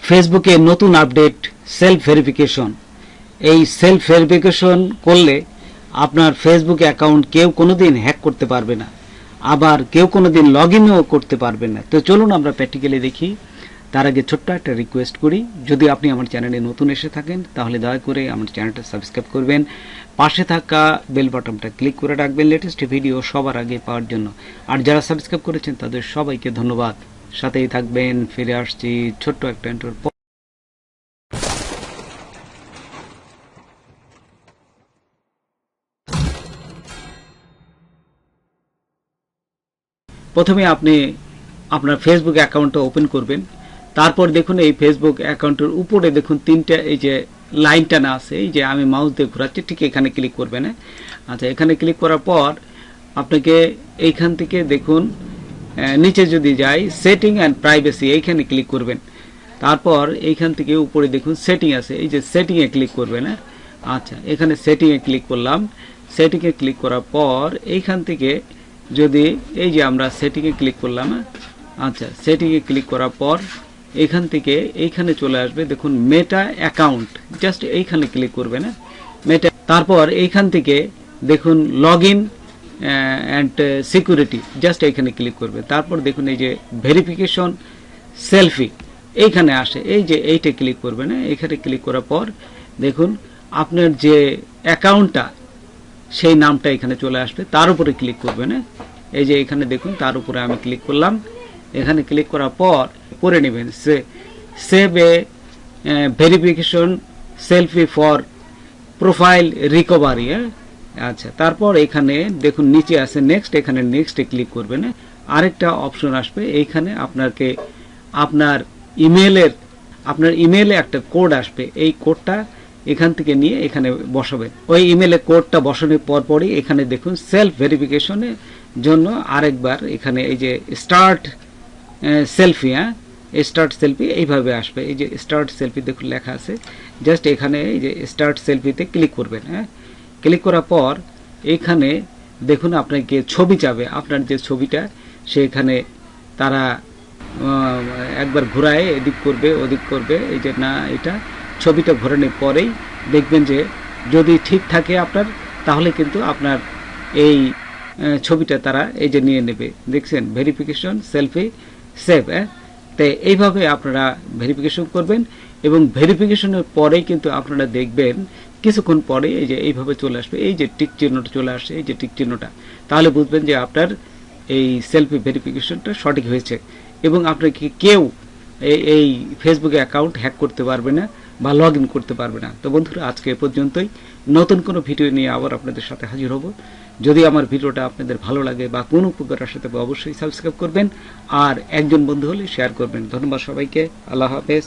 ফেসবুকে নতুন update self verification. এই সেলফ ভেরিফিকেশন করলে আপনার ফেসবুক অ্যাকাউন্ট কেউ কোনোদিন হ্যাক করতে পারবে না, আবার কেউ কোনোদিন লগ ইনও করতে পারবে না। তো চলুন আমরা প্র্যাকটিক্যালি দেখি। তার আগে ছোট্ট একটা রিকোয়েস্ট করি, যদি আপনি আমার চ্যানেলে নতুন এসে থাকেন তাহলে দয়া করে আমার চ্যানেলটা সাবস্ক্রাইব করবেন, পাশে থাকা বেল বাটনটা ক্লিক করে রাখবেন লেটেস্ট ভিডিও সবার আগে পাওয়ার জন্য। আর যারা সাবস্ক্রাইব করেছেন তাদের সবাইকে ধন্যবাদ, সাথেই থাকবেন। ফিরে আসছি ছোট্ট একটা ইন্ট্রোর পর। প্রথমে আপনি আপনার ফেসবুক অ্যাকাউন্টটা ওপেন করবেন। তারপর দেখুন এই ফেসবুক অ্যাকাউন্টের উপরে দেখুন তিনটা এই যে লাইনটা না আছে, এই যে আমি মাউস দিয়ে ঘোরাচ্ছি, ঠিক এখানে ক্লিক করবেন। আচ্ছা, এখানে ক্লিক করার পর আপনাকে এইখান থেকে দেখুন নিচে যদি যাই সেটিং অ্যান্ড প্রাইভেসি, এইখানে ক্লিক করবেন। তারপর এইখান থেকে উপরে দেখুন সেটিং আছে, এই যে সেটিংয়ে ক্লিক করবেন। আচ্ছা, এখানে সেটিংয়ে ক্লিক করলাম। সেটিংয়ে ক্লিক করার পর এইখান থেকে যদি এই যে আমরা সেটিংয়ে ক্লিক করলাম, আচ্ছা সেটিংয়ে ক্লিক করার পর এইখান থেকে এইখানে চলে আসবে দেখুন মেটা অ্যাকাউন্ট, জাস্ট এইখানে ক্লিক করবেন মেটা। তারপর এইখান থেকে দেখুন log in and security, just এইখানে ক্লিক করবে। তারপর দেখুন এই যে ভেরিফিকেশন সেলফি এইখানে আসে, এই যে এইটা ক্লিক করবেন। এইখানে ক্লিক করার পর দেখুন আপনার যে অ্যাকাউন্টটা সেই নামটা এখানে চলে আসবে, তার উপরে ক্লিক করবেন। এই যে এখানে দেখুন তার উপরে আমি ক্লিক করলাম। এখানে ক্লিক করার পর করে নেবেন save A verification selfie for profile recovery. আচ্ছা, তারপর এখানে দেখুন নিচে আছে নেক্সট, এখানে নেক্সটে ক্লিক করবেন। আরেকটা অপশন আসবে, এইখানে আপনাকে আপনার ইমেলে একটা কোড আসবে, এই কোডটা এখান থেকে নিয়ে এখানে বসাবেন। ওই ইমেলে কোডটা বসানোর পরপরই এখানে দেখুন সেলফ ভেরিফিকেশনের জন্য আরেকবার এখানে এই যে স্টার্ট সেলফি, স্টার্ট সেলফি এইভাবে আসবে। এই যে স্টার্ট সেলফি দেখুন লেখা আছে, জাস্ট এখানে এই যে স্টার্ট সেলফিতে ক্লিক করবেন। ক্লিক করার পর এইখানে দেখুন আপনাকে ছবি চাবে, আপনার যে ছবিটা সেখানে তারা একবার ঘোরায় এদিক করবে ওদিক করবে। এই যে না, এটা ছবিটা ঘোরানোর পরেই দেখবেন যে যদি ঠিক থাকে আপনার, তাহলে কিন্তু আপনার এই ছবিটা তারা এই যে নিয়ে নেবে। দেখছেন ভেরিফিকেশন সেলফি সেভ। তো এইভাবে আপনারা ভেরিফিকেশন করবেন এবং ভেরিফিকেশনের পরেই কিন্তু আপনারা দেখবেন কিছুক্ষণ পরে এই যে এইভাবে চলে আসবে, এই যে টিক চিহ্নটা চলে আসছে, এই যে টিক চিহ্নটা, তাহলে বুঝবেন যে আপনার এই সেলফি ভেরিফিকেশনটা সঠিক হয়েছে এবং আপনাকে কেউ এই ফেসবুকে অ্যাকাউন্ট হ্যাক করতে পারবে না বা লগ ইন করতে পারবে না। তো বন্ধুরা, আজকে এ পর্যন্তই। নতুন কোনো ভিডিও নিয়ে আবার আপনাদের সাথে হাজির হব। যদি আমার ভিডিওটা আপনাদের ভালো লাগে বা কোনো উপকার আসে তবে অবশ্যই সাবস্ক্রাইব করবেন আর একজন বন্ধু হলে শেয়ার করবেন। ধন্যবাদ সবাইকে। আল্লাহ হাফেজ।